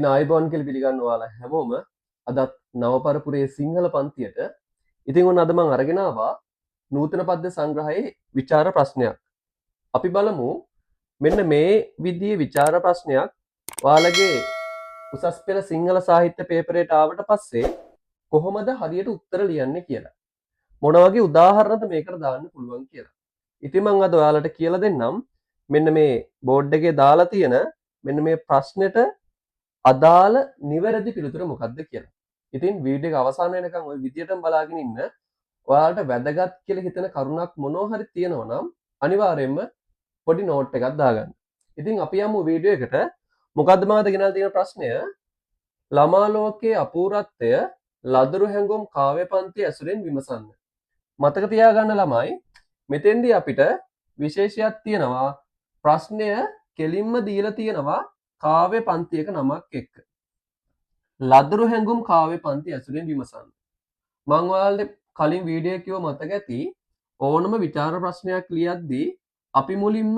ඉතින් ආයිබෝන් කියලා පිළිගන්න ඔයාලා හැමෝම අදත් නවපරපුරේ සිංහල පන්තියට. ඉතින් ඔන්න අද මම අරගෙන ආවා නූතන පද්‍ය සංග්‍රහයේ විචාර ප්‍රශ්නයක්. අපි බලමු මෙන්න මේ විදිහේ විචාර ප්‍රශ්නයක් ඔයාලගේ උසස් පෙළ සිංහල සාහිත්‍ය පේපරයට ආවට පස්සේ කොහොමද හරියට උත්තර ලියන්නේ කියලා. මොන වගේ උදාහරණද මේකට දාන්න පුළුවන් කියලා. ඉතින් මම අද ඔයාලට කියලා දෙන්නම් මෙන්න මේ බෝඩ් එකේ දාලා තියෙන මෙන්න මේ ප්‍රශ්නෙට අදාළ නිවැරදි පිළිතුර මොකක්ද කියලා. ඉතින් වීඩියෝ එක අවසන් වෙනකන් ওই විදියටම බලාගෙන ඉන්න. ඔයාලට වැදගත් කියලා හිතන කරුණක් මොනවා හරි තියෙනවා නම් අනිවාර්යයෙන්ම පොඩි නෝට් එකක් දාගන්න. ඉතින් අපි යමු වීඩියෝ එකට. මොකද්ද මාද ගෙනල්ලා තියෙන ප්‍රශ්නය? ළමා ලෝකයේ අපූර්වත්වය ලදරු හැඟුම් කාව්‍ය පන්ති ඇසුරෙන් විමසන්න. මතක තියාගන්න ළමයි මෙතෙන්දී අපිට විශේෂයක් තියෙනවා. ප්‍රශ්නය කෙලින්ම දීලා තියෙනවා කාව්‍ය පන්තියක නමක් එක්ක. ලදරු හැඟුම් කාව්‍ය පන්ති ඇසුරෙන් විමසන්න. මම ඔයාලට කලින් වීඩියෝ එකේ මතක ඇති ඕනම විචාර ප්‍රශ්නයක් ලියද්දී අපි මුලින්ම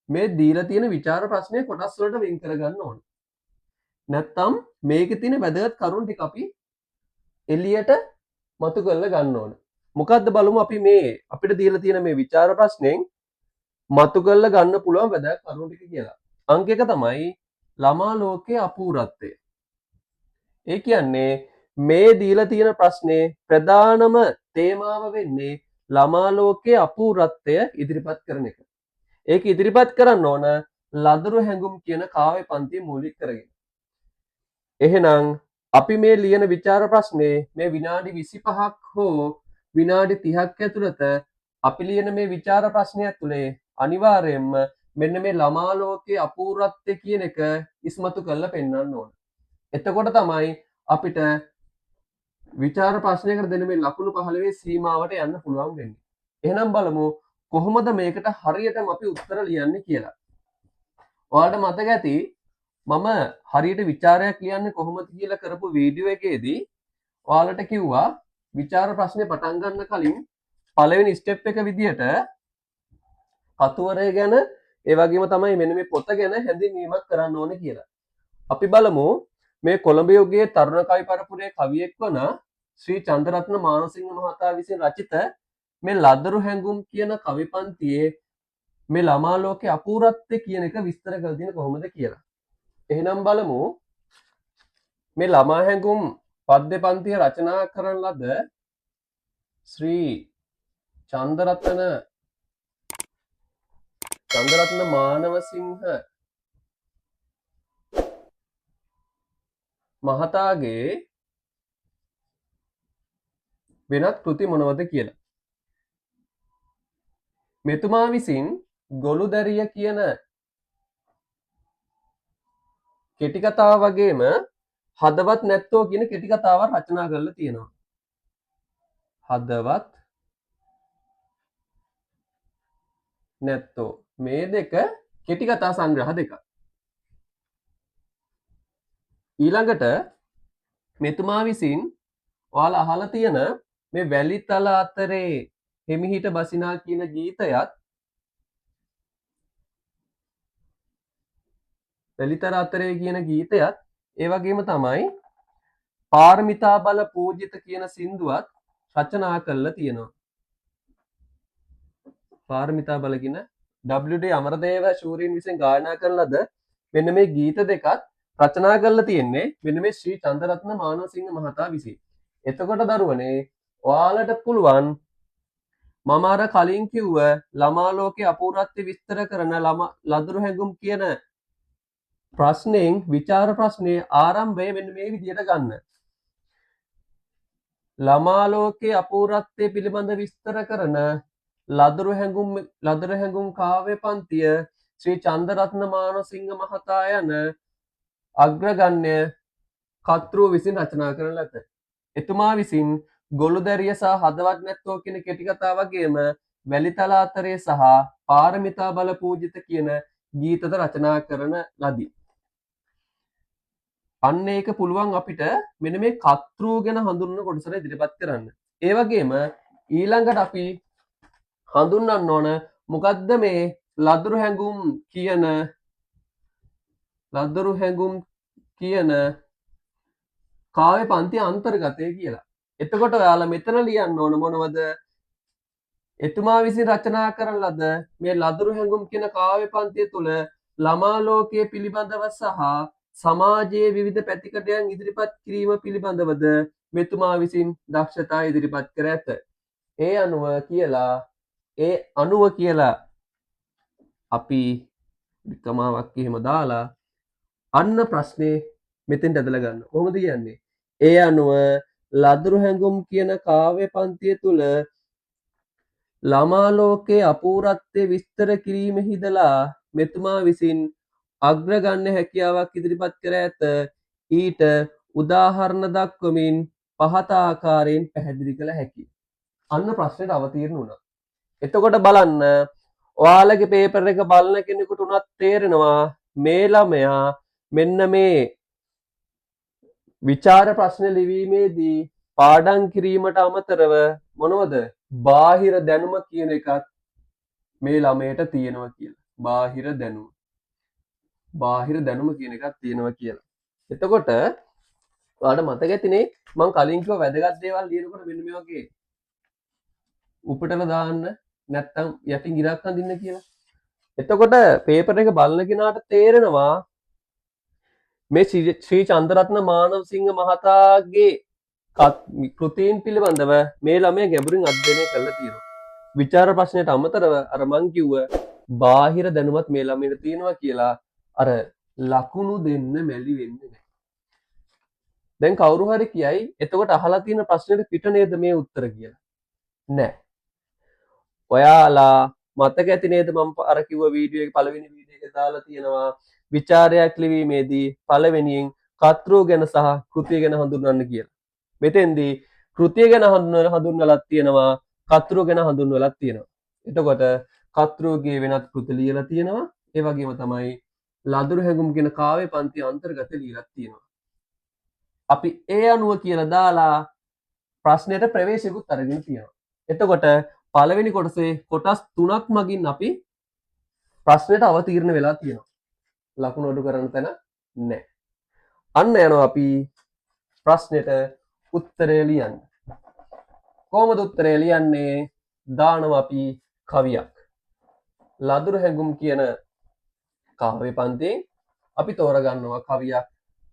මේ දීලා තියෙන විචාර ප්‍රශ්නය කොටස් වලට වෙන් කරගන්න ඕන. නැත්තම් මේකේ තියෙන වැදගත් කරුණු ටික අපි එළියට මතු කරලා ගන්න ඕන. මොකද්ද බලමු අපි මේ අපිට දීලා තියෙන මේ විචාර ප්‍රශ්නෙන් මතු කරලා ගන්න පුළුවන් වැදගත් කරුණු ටික කියලා. අංක 1 තමයි ළමා ලෝකයේ අපූර්වත්වය. ඒ කියන්නේ මේ දීලා තියෙන ප්‍රශ්නේ ප්‍රධානම තේමාව වෙන්නේ ළමා ලෝකයේ අපූර්වත්වය ඉදිරිපත් කරන එක. ඒක ඉදිරිපත් කරන්න ඕන ලදරු හැඟුම් කියන කාව්‍ය පන්තිය මූලික කරගෙන. එහෙනම් අපි මේ ලියන විචාර ප්‍රශ්නේ මේ විනාඩි 25ක් හෝ විනාඩි 30ක් ඇතුළත අපි ලියන මේ විචාර ප්‍රශ්නය ඇතුලේ අනිවාර්යයෙන්ම මෙන්න මේ ළමා ලෝකයේ අපූර්වත්වය කියන එක ඉස්මතු කරලා පෙන්වන්න ඕන. එතකොට තමයි අපිට විචාර ප්‍රශ්නයකට දෙන මේ ලකුණු 15 සීමාවට යන්න පුළුවන් වෙන්නේ. එහෙනම් බලමු කොහොමද මේකට හරියටම අපි උත්තර ලියන්නේ කියලා. ඔයාලට මතක ඇති මම හරියට විචාරයක් ලියන්නේ කොහොමද කියලා කරපු වීඩියෝ එකේදී ඔයාලට කිව්වා විචාර ප්‍රශ්නේ පටන් ගන්න කලින් පළවෙනි ස්ටෙප් එක විදියට කතුවරය ගැන ඒ වගේම තමයි මෙන්න මේ පොත ගැන හැඳින්වීමක් කරන්න ඕනේ කියලා. අපි බලමු මේ කොළඹ යුගයේ තරුණ කවි පරපුරේ කවියෙක් වන ශ්‍රී චන්ද්‍රරත්න මානසිංහ මහතා විසින් රචිත මේ ලදරු හැඟුම් කියන කවි පන්තියේ මේ ළමා ලෝකයේ අපූර්වත්වය කියන එක විස්තර කරලා දෙන කොහොමද කියලා. එහෙනම් බලමු මේ ළමා හැඟුම් පද්‍ය පන්තිය රචනා කරන ලද ශ්‍රී චන්ද්‍රරත්න මානවසිංහ මහතාගේ වෙනත් කෘති මොනවද කියලා. මෙතුමා විසින් ගොළුදැරිය කියන කෙටි කතාව වගේම හදවත් නැත්තෝ කියන කෙටි කතාවක් රචනා කරලා තියෙනවා. හදවත් නැත්තෝ මේ දෙක කෙටි කතා සංග්‍රහ දෙකක්. ඊළඟට මෙතුමා විසින් ඔයාලා අහලා තියෙන මේ වැලිතල අතරේ හිමිහිට බසිනා කියන ගීතයත් වැලිතල අතරේ කියන ගීතයත් ඒ වගේම තමයි පාරමිතා බල පූජිත කියන සින්දුවත් රචනා කරලා තියෙනවා. පාරමිතා බල කියන WD අමරදේව ශූරීන් විසින් ගායනා කරන ලද මෙන්න මේ ගීත දෙකත් රචනා කරලා තියෙන්නේ මෙන්න මේ ශ්‍රී චන්ද්‍රරත්න මානවසිංහ මහතා විසින්. එතකොට දරුවනේ ඔයාලට පුළුවන් මම අර කලින් කිව්ව ළමා ලෝකයේ අපූර්වත්වය විස්තර කරන ලදරු හැඟුම් කියන ප්‍රශ්නෙන් විචාර ප්‍රශ්නයේ ආරම්භය මෙන්න මේ විදිහට ගන්න. ළමා ලෝකයේ අපූර්වත්වය පිළිබඳ විස්තර කරන ලදරු හැඟුම් කාව්‍ය පන්තිය ශ්‍රී චන්ද්‍රරත්න මානවසිංහ මහතා යන අග්‍රගණ්‍ය කර්තෘ විසින් රචනා කරන ලද. එතුමා විසින් ගොළුදැරිය සහ හදවත් නැත්තෝ කියන කෙටි කතාව වගේම වැලිතල අතරේ සහ පාරමිතා බල පූජිත කියන ගීතද රචනා කරන ලදී. අන්න ඒක පුළුවන් අපිට මෙන්න මේ කර්තෘ ගැන හඳුන්වන කොටසට ඉදිරිපත් කරන්න. ඒ වගේම ඊළඟට අපි හඳුන්වන්න ඕන මොකද්ද මේ ලදරු හැඟුම් කියන කාව්‍ය පන්ති අන්තර්ගතය කියලා. එතකොට ඔයාලා මෙතන ලියන්න ඕන මොනවද? එතුමා විසින් රචනා කරන ලද මේ ලදරු හැඟුම් කියන කාව්‍ය පන්තිය තුළ ළමා ලෝකයේ පිළිබඳව සහ සමාජයේ විවිධ පැතිකඩයන් ඉදිරිපත් කිරීම පිළිබඳවද මෙතුමා විසින් දක්ෂතා ඉදිරිපත් කර ඇත. ඒ අනුව කියලා අපි කමාවක් එහෙම දාලා අන්න ප්‍රශ්නේ මෙතෙන්ට ඇදලා ගන්න. කොහොමද කියන්නේ? ඒ අනුව ලදරු හැඟුම් කියන කාව්‍ය පන්තිය තුළ ළමා ලෝකයේ අපූර්වත්වය විස්තර කිරීමෙහිදලා මෙතුමා විසින් අග්‍රගණ්‍ය හැකියාවක් ඉදිරිපත් කර ඇත. ඊට උදාහරණ දක්වමින් පහත ආකාරයෙන් පැහැදිලි කළ හැකියි. අන්න ප්‍රශ්නෙට අවතීර්ණ වුණා. එතකොට බලන්න ඔයාලගේ පේපර් එක බලන කෙනෙකුට උනත් තේරෙනවා මේ ළමයා මෙන්න මේ විචාර ප්‍රශ්න ලිවීමේදී පාඩම් කිරීමට අමතරව මොනවද බාහිර දැනුම කියන එකත් මේ ළමයට තියෙනවා කියලා. බාහිර දැනුම කියන එකක් තියෙනවා කියලා. එතකොට ඔයාලට මතක ඇතිනේ මම කලින් කිව්ව වැදගත් දේවල් ලියනකොට මෙන්න මේ වගේ උපටල දාන්න නැත්තම් යටින් ඉරක් අඳින්න කියලා. එතකොට පේපර් එක බලන කෙනාට තේරෙනවා මේ ශ්‍රී චන්ද්‍රරත්න මානවසිංහ මහතාගේ කෘතීන් පිළිබඳව මේ ළමයා ගැඹුරින් අධ්‍යයනය කරලා තියෙනවා. විචාර ප්‍රශ්නයට අමතරව අර මං කිව්ව බාහිර දැනුමත් මේ ළමයට තියෙනවා කියලා අර ලකුණු දෙන්න මැලි වෙන්නේ නැහැ. දැන් කවුරු හරි කියයි එතකොට අහලා තියෙන ප්‍රශ්නෙට පිට නේද මේ උත්තර කියලා. නෑ. ඔයාලා මතක ඇති නේද මම අර කිව්ව වීඩියෝ එකේ පළවෙනි වීඩියෝ එකේ දාලා තියෙනවා විචාරයක් ලිවීමේදී පළවෙනියෙන් කර්තෘ ගැන සහ කෘතිය ගැන හඳුන්වන්න කියලා. මෙතෙන්දී කෘතිය ගැන හඳුන්වලක් තියෙනවා කර්තෘ ගැන හඳුන්වලක් තියෙනවා. එතකොට කර්තෘගේ වෙනත් කෘති ලියලා තියෙනවා. ඒ වගේම තමයි ලදරු හැඟුම් කියන කාව්‍ය පන්ති අන්තර්ගත ලියලා තියෙනවා. අපි ඒ අනුව කියලා දාලා ප්‍රශ්නෙට ප්‍රවේශයකුත් අරගෙන තියෙනවා. එතකොට පළවෙනි කොටසේ කොටස් 3ක් මගින් අපි ප්‍රශ්නෙට අවතීර්ණ වෙලා තියෙනවා. ලකුණු අඩු කරන්න තැන නැහැ. අන්න යනවා අපි ප්‍රශ්නෙට උත්තරය ලියන්න. කොහොමද උත්තරය ලියන්නේ? දානවා අපි කවියක්. ලදරු හැඟුම් කියන කාව්‍ය පන්තියෙන් අපි තෝරගන්නවා කවියක්.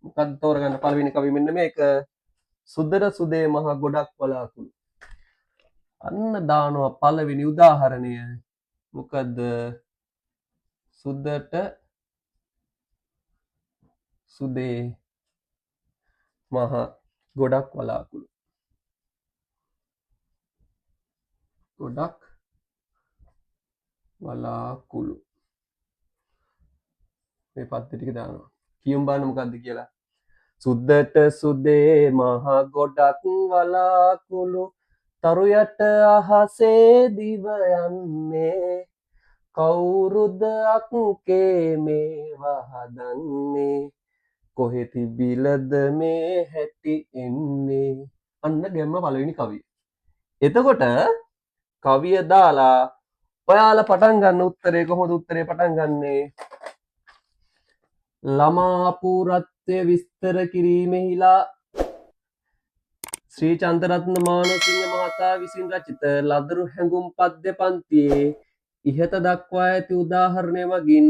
මොකක්ද තෝරගන්න පළවෙනි කවිය මෙන්න මේක. සුදර සුදේ මහ ගොඩක් වලාකුළු. අන්න දානවා පළවෙනි උදාහරණය. මොකද්ද? සුදට සුදේ මහ ගොඩක් වලාකුළු. ගොඩක් වලාකුළු. මේ පද්‍ය ටික දානවා. කියමු බලන්න මොකද්ද කියලා. සුදට සුදේ මහ ගොඩක් වලාකුළු තරු යට අහසේ දිව යන්නේ කවුරුද අක්කේ මේවා හදන්නේ කොහෙ තිබිලද මේ හැටි එන්නේ. අන්න ගැම්ම පළවෙනි කවිය. එතකොට කවිය දාලා ඔයාලා පටන් ගන්න උත්තරේ කොහොමද උත්තරේ පටන් ගන්නේ? ළමා අපූර්වත්වය විස්තර කිරීමෙහිලා ශ්‍රී චන්ද්‍රරත්න මානවසිංහ මහතා විසින් රචිත ලදරු හැඟුම් පද්‍ය පන්තියේ ඉහත දක්වා ඇති උදාහරණය මගින්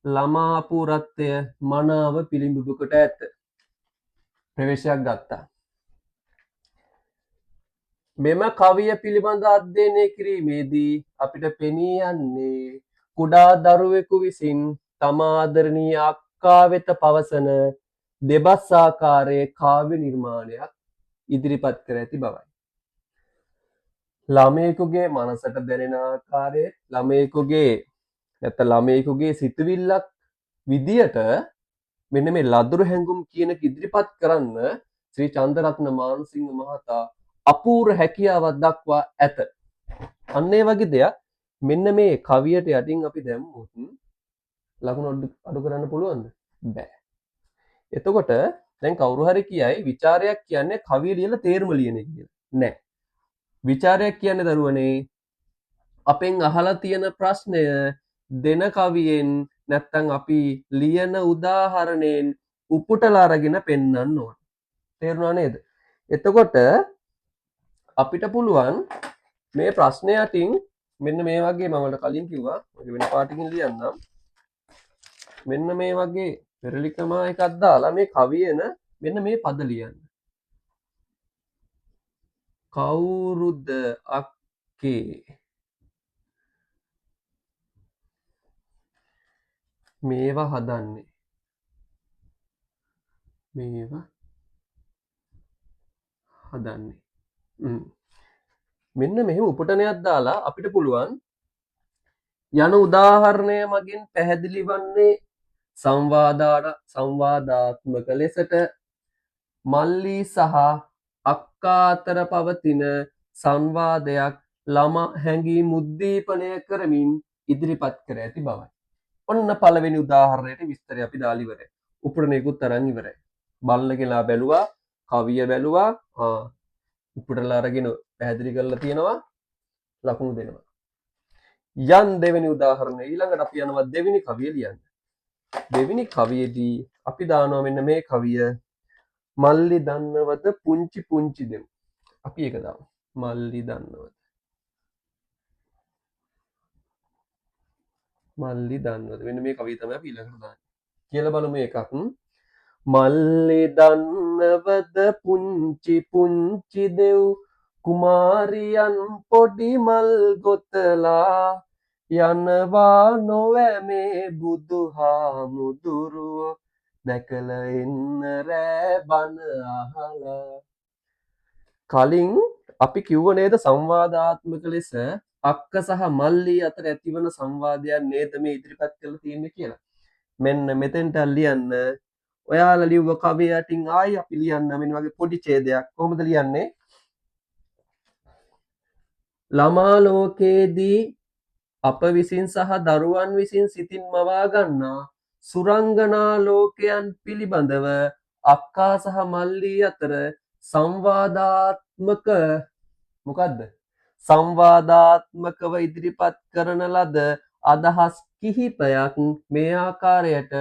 ළමා අපූර්වත්වය මනාව පිළිඹු කොට ඇත. ප්‍රවේශයක් ගත්තා. මෙම කවිය පිළිබඳ අධ්‍යයනය කිරීමේදී අපිට පෙනී යන්නේ කුඩා දරුවෙකු විසින් තමා ආදරණීය අක්කා වෙත පවසන දෙබස් ආකාරයේ කාව්‍ය නිර්මාණයක් ඉදිරිපත් කර ඇති බවයි. ළමයෙකුගේ මනසට දැනෙන ආකාරයේ ළමයෙකුගේ සිතුවිල්ලක් විදියට මෙන්න මේ ලදරු හැඟුම් කියන ඉදිරිපත් කරන්න ශ්‍රී චන්ද්‍රරත්න මානවසිංහ මහතා අපූර්ව හැකියාවක් දක්වා ඇත. අන්න ඒ වගේ දෙයක් මෙන්න මේ කවියට යටින් අපි දැම්මොත් ලකුණු අඩු කරන්න පුළුවන්ද? බෑ. එතකොට දැන් කවුරු හරි කියයි විචාරයක් කියන්නේ කවිය ලියලා තේරුම ලියන එක කියලා. නෑ. විචාරයක් කියන්නේ දරුවනේ අපෙන් අහලා තියෙන ප්‍රශ්නය දෙන කවියෙන් නැත්තම් අපි ලියන උදාහරණයෙන් උපුටලා අරගෙන පෙන්වන්න ඕන. තේරුණා නේද? එතකොට අපිට පුළුවන් මේ ප්‍රශ්නය අතින් මෙන්න මේ වගේ මම ඔයාලට කලින් කිව්වා මගේ වෙන පාටකින් ලියන්නම්. මෙන්න මේ වගේ පෙරලිකමා එකක් දාලා මේ කවියන මෙන්න මේ පද ලියන්න. කවුරුද අක්කේ මේවා හදන්නේ? මේවා හදන්නේ. මෙන්න මෙහෙම උපටනයක් දාලා අපිට පුළුවන් යන උදාහරණය මගින් පැහැදිලි වන්නේ සංවාදාත්මක ලෙසට මල්ලී සහ අක්කා අතර පවතින සංවාදයක් ළමා හැඟීම් උද්දීපනය කරමින් ඉදිරිපත් කර ඇති බවයි. ඔන්න පළවෙනි උදාහරණයට විස්තරය අපි දාලා ඉවරයි. උපුටණයකුත් අරන් ඉවරයි. බල්ලගෙලා බැලුවා, කවිය බැලුවා, උපුටලා අරගෙන පැහැදිලි කරලා තියෙනවා, ලකුණු දෙනවා. යන් දෙවෙනි උදාහරණය ඊළඟට අපි යනවා දෙවෙනි කවිය ලියන්න. දෙවෙනි කවියේදී අපි දානවා මෙන්න මේ කවිය මල්ලි දන්නවද පුංචි පුංචි දෙමු. අපි ඒක දාමු. මල්ලි දන්නවද? මල්ලි දන්නවද? මෙන්න මේ කවිය තමයි අපි ඊළඟට දාන්නේ. කියලා බලමු එකක්. මල්ලි දන්නවද පුංචි පුංචි දෙව් කුමාරියන් පොඩි මල් ගොතලා යනවා නොවැමේ බුදුහාමුදුරුවෝ දැකලා එන්න රෑ බණ අහලා. කලින් අපි කිව්ව නේද සංවාදාත්මක ලෙස අක්ක සහ මල්ලි අතර ඇතිවන සංවාදයක් නේද මේ ඉදිරිපත් කරලා තියෙන්නේ කියලා. මෙන්න මෙතෙන්ට ලියන්න. ඔයාලා ලිව්ව කවිය යටින් ආයි අපි ලියන්න මෙන්න වගේ පොඩි ඡේදයක්. කොහොමද ලියන්නේ? ළමා ලෝකයේදී අප විසින් සහ දරුවන් විසින් සිතින් මවා ගන්නා සුරංගනා ලෝකයන් පිළිබඳව අක්කා සහ මල්ලී අතර සංවාදාත්මක මොකද්ද? සංවාදාත්මකව ඉදිරිපත් කරන ලද අදහස් කිහිපයක් මේ ආකාරයට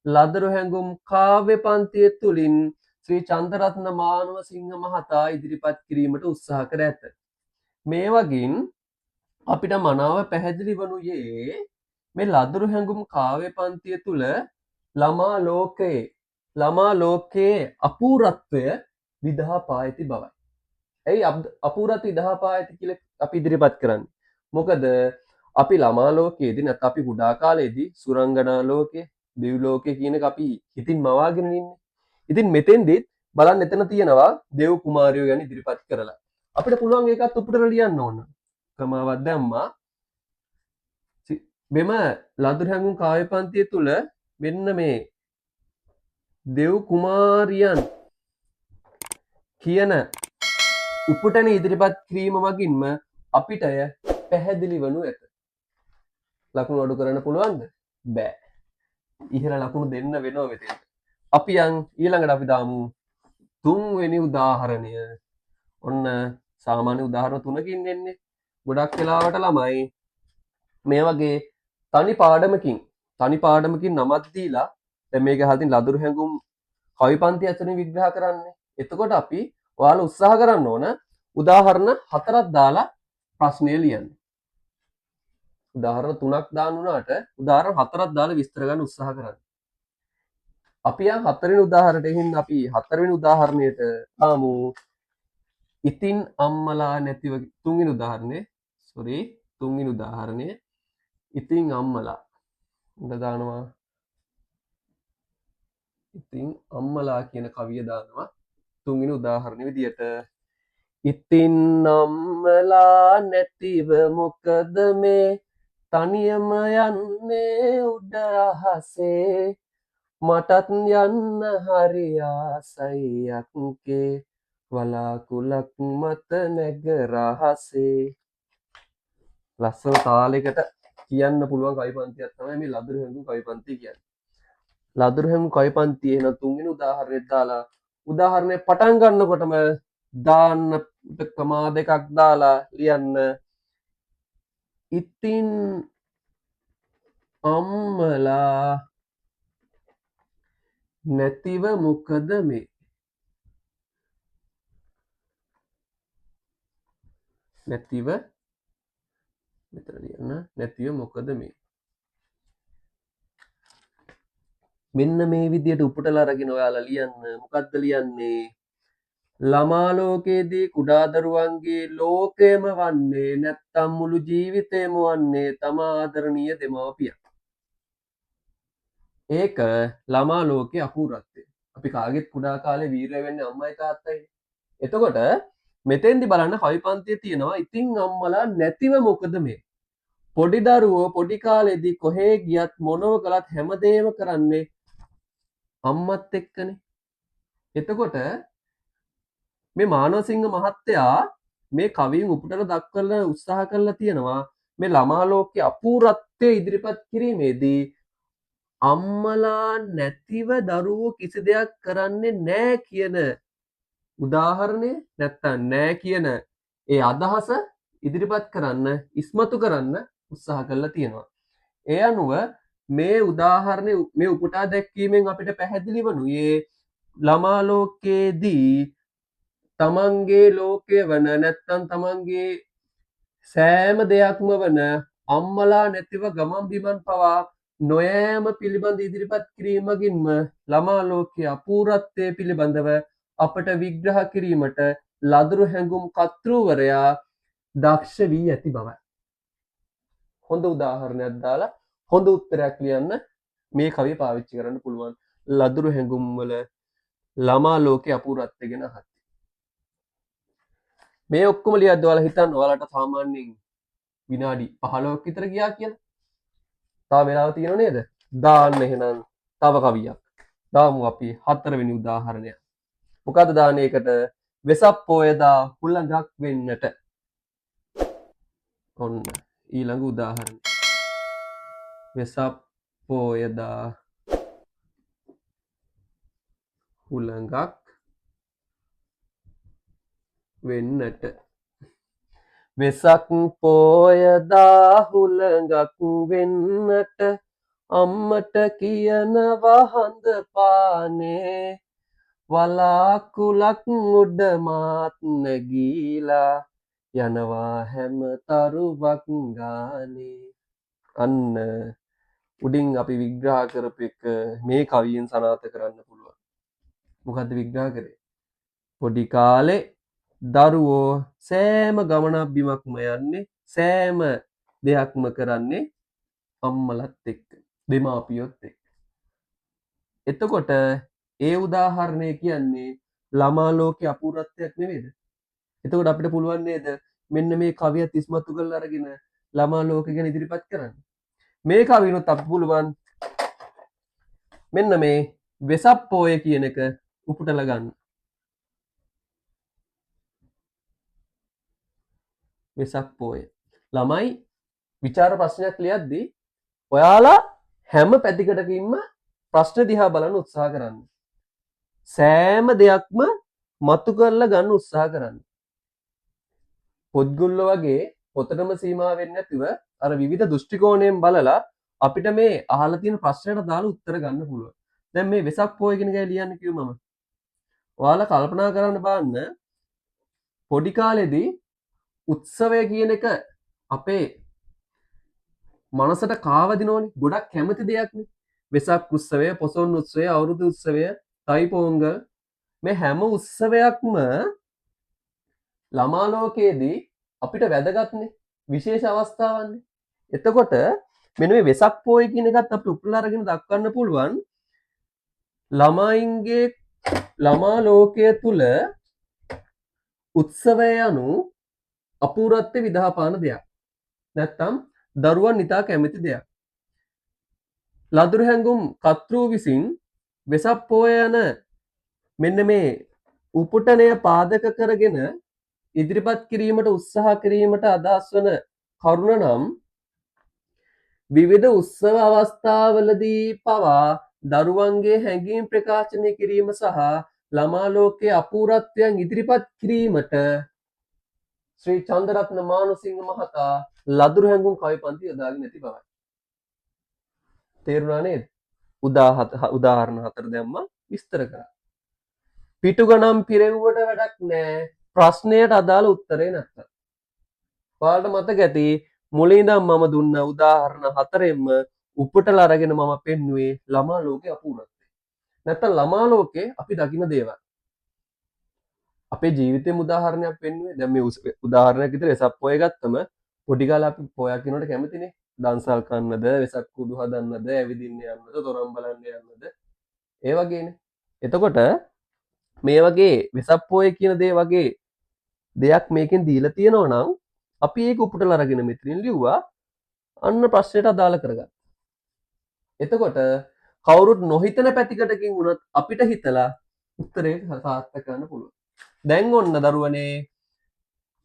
ලදරු හැඟුම් කාව්‍ය පන්තිය තුලින් ශ්‍රී චන්දරත්න මානවසිංහ මහතා ඉදිරිපත් කිරීමට උත්සාහ කර ඇත. මේ වගින් අපිට මනාව පැහැදිලි වනුයේ මේ ලදරු හැඟුම් කාව්‍ය පන්තිය තුල ළමා ලෝකයේ අපූර්වත්වය විදහා පා ඇති බවයි. ඇයි අපූර්වත්වය විදහා පා ඇති කියලා අපි ඉදිරිපත් කරන්නේ? මොකද අපි ළමා ලෝකයේදී නැත්නම් අපි කුඩා කාලේදී සුරංගනා ලෝකය, දිව් ලෝකය කියන එක අපි හිතින් මවාගෙන ඉන්නේ. ඉතින් මෙතෙන්දිත් බලන්න එතන තියෙනවා දේව් කුමාරයෝ ගැන ඉදිරිපත් කරලා. අපිට පුළුවන් ඒකත් උපුටලා ලියන්න ඕන. ක්‍රමාවක් දැම්මා. මෙම ලදරු හැඟුම් කාව්‍ය පන්තිය තුල මෙන්න මේ දේව් කුමාරියන් කියන උපුටන ඉදිරිපත් කිරීම මගින්ම අපිට පැහැදිලි වනු ඇත. ලකුණු අඩු කරන්න පුළුවන්ද? බෑ. ඉහළ ලකුණු දෙන්න වෙනවා මෙතෙන්. අපි ඊළඟට අපි දාමු තුන්වෙනි උදාහරණය. ඔන්න සාමාන්‍ය උදාහරණ තුනකින් එන්නේ. ගොඩක් වෙලාවට ළමයි මේ වගේ තනි පාඩමකින් නමක් දීලා දැන් මේක අහලින් ලදරු හැඟුම් කවි පන්ති ඇතුළේ විග්‍රහ කරන්නේ. එතකොට අපි ඔයාලා උත්සාහ කරන්න ඕන උදාහරණ 4ක් දාලා ප්‍රශ්නය ලියන්න. උදාහරණ 3ක් දාන්න උනාට උදාහරණ 4ක් දාලා විස්තර ගන්න උත්සාහ කරන්න. අපි හතරවෙනි උදාහරණයට අපි හතරවෙනි උදාහරණයට ආමු. ඉතින් අම්මලා නැතිව තුන්වෙනි උදාහරණය ඉතින් අම්මලා දානවා. ඉතින් අම්මලා කියන කවිය දානවා තුන්වෙනි උදාහරණ විදියට. ඉතින් අම්මලා නැතිව මොකද මේ තනියම යන්නේ උඩ අහසේ මටත් යන්න හරි ආසයි යක්කේ වලාකුලක් මත නැග රහසේ. ලස්සන තාලයකට කියන්න පුළුවන් කවි පන්තියක් තමයි මේ ලදරු හැඟුම් කවි පන්තිය කියන්නේ. ලදරු හැඟුම් කවි පන්තියේ එන තුන්වෙනි උදාහරණයක් දාලා උදාහරණය පටන් ගන්නකොටම දාන්න කමා දෙකක් දාලා ලියන්න. ඉතින් අම්මලා නැතිව මොකද මේ? නැතිව මෙතන ලියන්න. නැතිව මොකද මේ? මෙන්න මේ විදියට උපුටලා අරගෙන ඔයාලා ලියන්න. මොකද්ද ලියන්නේ? ළමා ලෝකයේදී කුඩා දරුවන්ගේ ලෝකයම වන්නේ නැත්තම් මුළු ජීවිතේම වන්නේ තමා ආදරණීය දෙමව්පියන්. ඒක ළමා ලෝකයේ අපූර්වත්වය. අපි කාගෙත් කුඩා කාලේ වීරය වෙන්නේ අම්මයි තාත්තයි. එතකොට මෙතෙන්දි බලන්න කවි පන්තියේ තියෙනවා ඉතින් අම්මලා නැතිව මොකද මේ? පොඩි දරුවෝ පොඩි කාලේදී කොහේ ගියත් මොනව කළත් හැමදේම කරන්නේ අම්මත් එක්කනේ. එතකොට මේ මානවසිංහ මහත්තයා මේ කවියෙන් උපුටලා දක්වන්න උත්සාහ කරලා තියෙනවා මේ ළමා ලෝකයේ අපූර්වත්වය ඉදිරිපත් කිරීමේදී අම්මලා නැතිව දරුවෝ කිසි දෙයක් කරන්නේ නැහැ කියන උදාහරණය නැත්තම් නැහැ කියන ඒ අදහස ඉදිරිපත් කරන්න ඉස්මතු කරන්න උත්සාහ කරලා තියෙනවා. ඒ අනුව මේ උදාහරණය මේ උපුටා දැක්වීමෙන් අපිට පැහැදිලි වනුයේ ළමා ලෝකයේදී තමන්ගේ ලෝකය වන නැත්තම් තමන්ගේ සෑම දෙයක්ම වන අම්මලා නැතිව ගමන් බිමන් පවා නොයෑම පිළිබඳ ඉදිරිපත් කිරීමකින්ම ළමා ලෝකයේ අපූර්වත්වය පිළිබඳව අපට විග්‍රහ කිරීමට ලදරු හැඟුම් කර්තෘවරයා දක්ෂ වී ඇති බවයි. හොඳ උදාහරණයක් දාලා හොඳ උත්තරයක් ලියන්න මේ කවිය පාවිච්චි කරන්න පුළුවන්. ලදරු හැඟුම් වල ළමා ලෝකයේ අපූර්වත්වය ගැන අහන්න. මේ ඔක්කොම ලියද්දී ඔයාලා හිතන්න ඔයාලට සාමාන්‍යයෙන් විනාඩි 15ක් විතර ගියා කියලා. තව වෙලාව තියෙනව නේද? දාන්න එහෙනම් තව කවියක්. දාමු අපි 4 වෙනි උදාහරණය. මොකද්ද දාන්නේ එකට? වෙසක් පොයදා හුළඟක් වෙන්නට. ඔන්න ඊළඟ උදාහරණය. වෙසක් පොයදා හුළඟක් වෙන්නට. වෙසක් පොයදා හුළඟක් වෙන්නට අම්මට කියනවා හඳ පානේ වලාකුලක් උඩ මාත් නැගීලා යනවා හැම තරුවක් ගානේ. අන්න උඩින් අපි විග්‍රහ කරපු එක මේ කවියෙන් සනාථ කරන්න පුළුවන්. මොකද්ද විග්‍රහ කරේ? පොඩි කාලේ දරුවෝ සෑම ගමනක් බිමක්ම යන්නේ සෑම දෙයක්ම කරන්නේ අම්මලත් එක්ක දෙමාපියොත් එක්ක. එතකොට ඒ උදාහරණය කියන්නේ ළමා ලෝකයේ අපූර්වත්වයක් නෙවෙයිද? එතකොට අපිට පුළුවන් නේද මෙන්න මේ කවියත් ඉස්මතු කරලා අරගෙන ළමා ලෝකය ගැන ඉදිරිපත් කරන්න. මේ කවියනොත් අපිට පුළුවන් මෙන්න මේ වෙසක් පොය කියන එක උපුටලා ගන්න. වෙසක් පොය. ළමයි විචාර ප්‍රශ්නයක් ලියද්දී ඔයාලා හැම පැතිකඩකින්ම ප්‍රශ්න දිහා බලන්න උත්සාහ කරන්න. සෑම දෙයක්ම මතු කරලා ගන්න උත්සාහ කරන්න. පොත්ගුල්ල වගේ පොතටම සීමා වෙන්නේ නැතිව අර විවිධ දෘෂ්ටි කෝණයෙන් බලලා අපිට මේ අහලා තියෙන ප්‍රශ්නයට දාලා උත්තර ගන්න පුළුවන්. දැන් මේ වෙසක් පොය කියන එක ලියන්න කිව්වම ඔයාලා කල්පනා කරන්න බලන්න පොඩි කාලේදී උත්සවය කියන එක අපේ මනසට කාවදිනෝනේ. ගොඩක් කැමති දෙයක්නේ. වෙසක් උත්සවය, පොසොන් උත්සවය, අවුරුදු උත්සවය, තයිපෝංගල් මේ හැම උත්සවයක්ම ළමා ලෝකයේදී අපිට වැදගත්නේ. විශේෂ අවස්ථාවන්නේ. එතකොට මෙන්න මේ වෙසක් පොය කියන එකත් අපිට උපුටලා අරගෙන දක්වන්න පුළුවන් ළමයින්ගේ ළමා ලෝකය තුල උත්සවය යනු අපූර්වත්ව විදහාපාන දෙයක්. නැත්තම් දරුවන් ඉතා කැමති දෙයක්. ලදරු හැඟුම් කර්තෘ විසින් වෙසක් පොය යන මෙන්න මේ උපුටනය පාදක කරගෙන ඉදිරිපත් කිරීමට උත්සාහ කිරීමට අදහස් වන කරුණ නම් විවිධ උත්සව අවස්ථාවලදී පවා දරුවන්ගේ හැඟීම් ප්‍රකාශනය කිරීම සහ ළමා ලෝකයේ අපූර්වත්වයන් ඉදිරිපත් කිරීමට ශ්‍රී චන්දරත්න මානසිංහ මහතා ලදරු හැඟුම් කවි පන්ති යොදාගෙන ඇති බවයි. තේරුණා නේද? උදාහරණ 4 දැම්මා. විස්තර කරා. පිටු ගණන් පිරෙව්වට වැඩක් නෑ ප්‍රශ්නයට අදාළ උත්තරේ නැත්තම්. ඔයාලට මතක ඇති මුලින් ඉඳන් මම දුන්න උදාහරණ හතරෙන්ම උපුටලා අරගෙන මම පෙන්නුවේ ළමා ලෝකේ අපූර්වත්වය. නැත්තම් ළමා ලෝකේ අපි දකින දේවල්. අපේ ජීවිතේම උදාහරණයක් පෙන්නුවේ දැන් මේ උදාහරණයක් විතර එසක් පොය ගත්තම පොඩි කාලේ අපි පොයක් කියනකොට කැමතිනේ. දන්සල් කන්නද, වෙසක් කුඩු හදන්නද, ඇවිදින්න යන්නද, තොරම් බලන්න යන්නද. ඒ වගේනේ. එතකොට මේ වගේ වෙසක් පොය කියන දේ වගේ දෙයක් මේකෙන් දීලා තියෙනවා නම් අපි ඒක උපුටලා අරගෙන මෙතනින් ලිව්වා අන්න ප්‍රශ්නෙට අදාළ කරගන්න. එතකොට කවුරුත් නොහිතන පැතිකඩකින් වුණත් අපිට හිතලා උත්තරේ සාර්ථක කරන්න පුළුවන්. දැන් ඔන්න දරුවනේ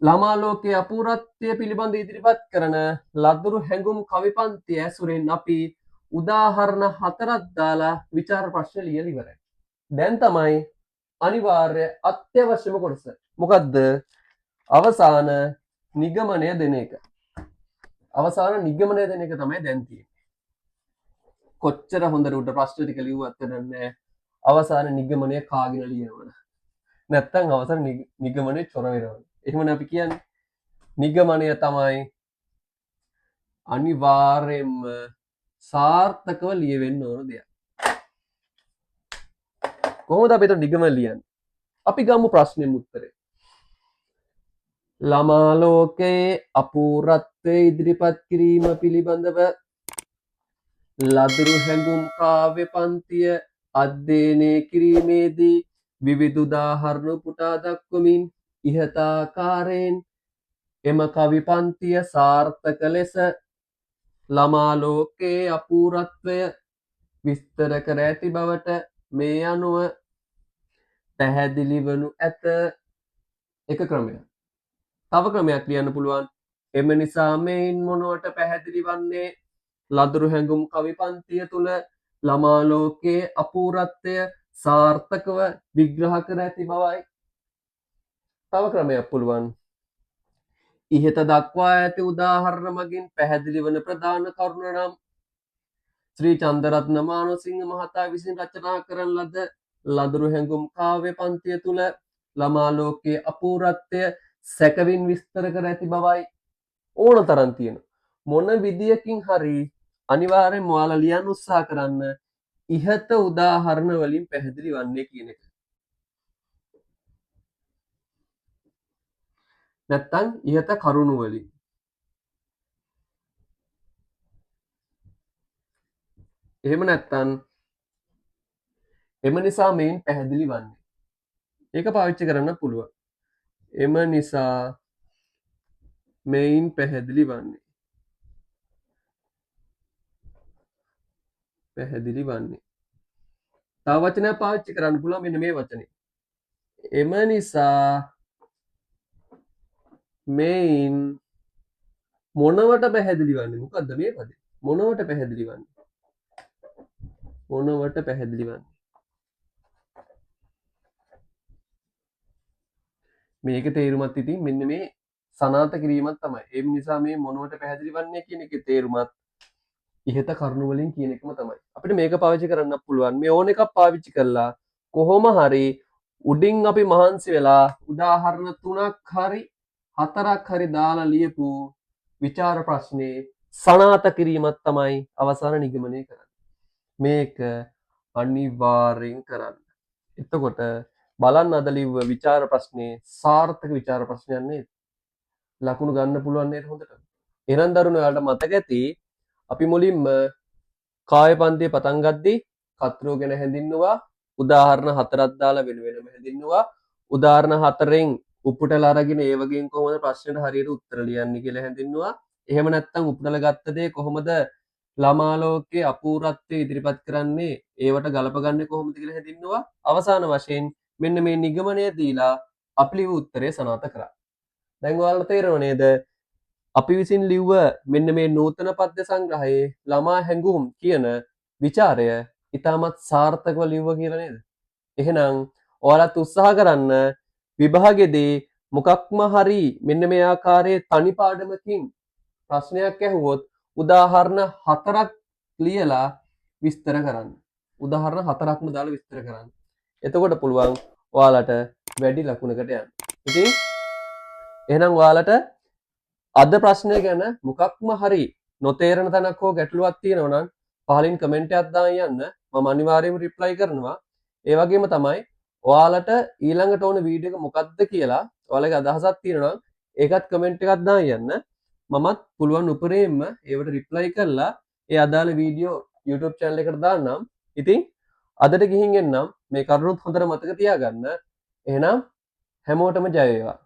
ළමා ලෝකයේ අපූර්වත්වය පිළිබඳ ඉදිරිපත් කරන ලදරු හැඟුම් කවි පන්ති ඇසුරෙන් අපි උදාහරණ 4ක් දාලා විචාර ප්‍රශ්න ලියලා ඉවරයි. දැන් තමයි අනිවාර්ය අත්‍යවශ්‍යම කොටස. මොකද්ද? අවසාන නිගමනය දෙන එක. අවසාන නිගමනය දෙන එක තමයි දැන් තියෙන්නේ. කොච්චර හොඳට උඩ ප්‍රශ්න ටික ලිව්වත් නැහැ. අවසාන නිගමනය කාගෙන ලියනවද? නැත්තම් අවසාන නිගමනය චොර වෙනවද? එහෙමනේ අපි කියන්නේ. නිගමනය තමයි අනිවාර්යයෙන්ම සාර්ථකව ලියවෙන්න ඕන දෙයක්. කොහොමද අපි ඒක නිගමන ලියන්නේ? අපි ගමු ප්‍රශ්නෙම උත්තරේ. ළමා ලෝකයේ අපූර්වත්වය ඉදිරිපත් කිරීම පිළිබඳව ලදරු හැඟුම් කාව්‍ය පන්තිය අධ්‍යයනය කිරීමේදී විවිධ උදාහරණ උපුටා දක්වමින් ඉහත ආකාරයෙන් එම කවි පන්තිය සාර්ථක ලෙස ළමා ලෝකයේ අපූර්වත්වය විස්තර කර ඇති බවට මේ අනුව පැහැදිලි වනු ඇත. එක ක්‍රමයක්. තව ක්‍රමයක් ලියන්න පුළුවන්. එම නිසා මේන් මොනවට පැහැදිලි වන්නේ ලදරු හැඟුම් කවි පන්තිය තුල ළමා ලෝකයේ අපූර්වත්වය සාර්ථකව විග්‍රහ කර ඇති බවයි. තව ක්‍රමයක් පුළුවන්. ඉහත දක්වා ඇති උදාහරණ මගින් පැහැදිලි වන ප්‍රධාන කරුණ නම් ශ්‍රී චන්දරත්න මානවසිංහ මහතා විසින් රචනා කරන ලද ලදරු හැඟුම් කාව්‍ය පන්තිය තුල ළමා ලෝකයේ අපූර්වත්වය සැකවින් විස්තර කර ඇති බවයි. ඕන තරම් තියෙන මොන විදියකින් හරි අනිවාර්යෙන්ම ඔයාලා ලියන්න උත්සාහ කරන්න ඉහත උදාහරණ වලින් පැහැදිලි වන්නේ කියන එක. නැත්තම් ඉහත කරුණු වලින්. එහෙම නැත්තම් එම නිසා මේන් පැහැදිලි වන්නේ. ඒක පාවිච්චි කරන්න පුළුවන්. එම නිසා මේන් පැහැදිලි වන්නේ. පැහැදිලි වන්නේ. තව වචනයක් පාවිච්චි කරන්න පුළුවන් මෙන්න මේ වචනේ. එම නිසා මේන් මොනවට පැහැදිලි වන්නේ? මොකද්ද මේ පදේ? මොනවට පැහැදිලි වන්නේ? මොනවට පැහැදිලි වන්නේ? මේක තේරුමත් ඉතින් මෙන්න මේ සනාථ කිරීමක් තමයි. ඒ නිසා මේ මොනවට පැහැදිලි වන්නේ කියන එකේ තේරුමත් ඉහත කරුණු වලින් කියන එකම තමයි. අපිට මේක පාවිච්චි කරන්න පුළුවන්. මේ ඕන එකක් පාවිච්චි කළා කොහොම හරි උඩින් අපි මහන්සි වෙලා උදාහරණ 3ක් හරි 4ක් හරි දාලා ලියපු විචාර ප්‍රශ්නේ සනාථ කිරීමක් තමයි අවසාන නිගමනය කරන්නේ. මේක අනිවාර්යෙන් කරන්න. එතකොට බලන්න අද ලිව්ව විචාර ප්‍රශ්නේ සාර්ථක විචාර ප්‍රශ්නයක් නේද? ලකුණු ගන්න පුළුවන් නේද හොඳට? එහෙනම් දරුණෝ ඔයාලට මතක ඇති අපි මුලින්ම කාව්‍ය පන්තිය පටන් ගද්දී කතරෝ ගැන හැඳින්නුවා උදාහරණ 4ක් දාලා වෙන වෙනම හැඳින්නුවා උදාහරණ 4ෙන් උපුටලා අරගෙන ඒ වගේම කොහොමද ප්‍රශ්නෙට හරියට උත්තර ලියන්නේ කියලා හැඳින්නුවා. එහෙම නැත්නම් උපුටලා ගත්ත දේ කොහොමද ළමා ලෝකයේ අපූර්වත්වය ඉදිරිපත් කරන්නේ ඒවට ගලපගන්නේ කොහොමද කියලා හැඳින්නුවා. අවසාන වශයෙන් මෙන්න මේ නිගමනය දීලා අපි ලිව්ව උත්තරේ සනාථ කරා. දැන් ඔයාලට තේරෙනව නේද? අපි විසින් ලිව්ව මෙන්න මේ නූතන පද්‍ය සංග්‍රහයේ ළමා හැඟුම් කියන ਵਿਚාරය ඉතාමත් සාර්ථකව ලිව්ව කියලා නේද? එහෙනම් ඔයාලත් උත්සාහ කරන්න විභාගෙදී මොකක්ම හරි මෙන්න මේ ආකාරයේ තනි පාඩමකින් ප්‍රශ්නයක් ඇහුවොත් උදාහරණ 4ක් ලියලා විස්තර කරන්න. උදාහරණ 4ක්ම දාලා විස්තර කරන්න. එතකොට පුළුවන් ඔයාලට වැඩි ලකුණකට යන්න. ඉතින් එහෙනම් ඔයාලට අද ප්‍රශ්නය ගැන මොකක්ම හරි නොතේරෙන තැනක් හෝ ගැටලුවක් තියෙනවා නම් පහලින් කමෙන්ට් එකක් දාන්න යන්න. මම අනිවාර්යයෙන්ම රිප්ලයි කරනවා. ඒ වගේම තමයි ඔයාලට ඊළඟට ඕන වීඩියෝ එක මොකක්ද කියලා ඔයාලගේ අදහසක් තියෙනවා නම් ඒකත් කමෙන්ට් එකක් දාන්න යන්න. මමත් පුළුවන් උපරිමයෙන්ම ඒවට රිප්ලයි කරලා ඒ අදාළ වීඩියෝ YouTube channel එකට දාන්නම්. ඉතින් අදට ගිහින් එන්නම්. මේ කරුණුත් හොඳට මතක තියාගන්න. එහෙනම් හැමෝටම ජය වේවා.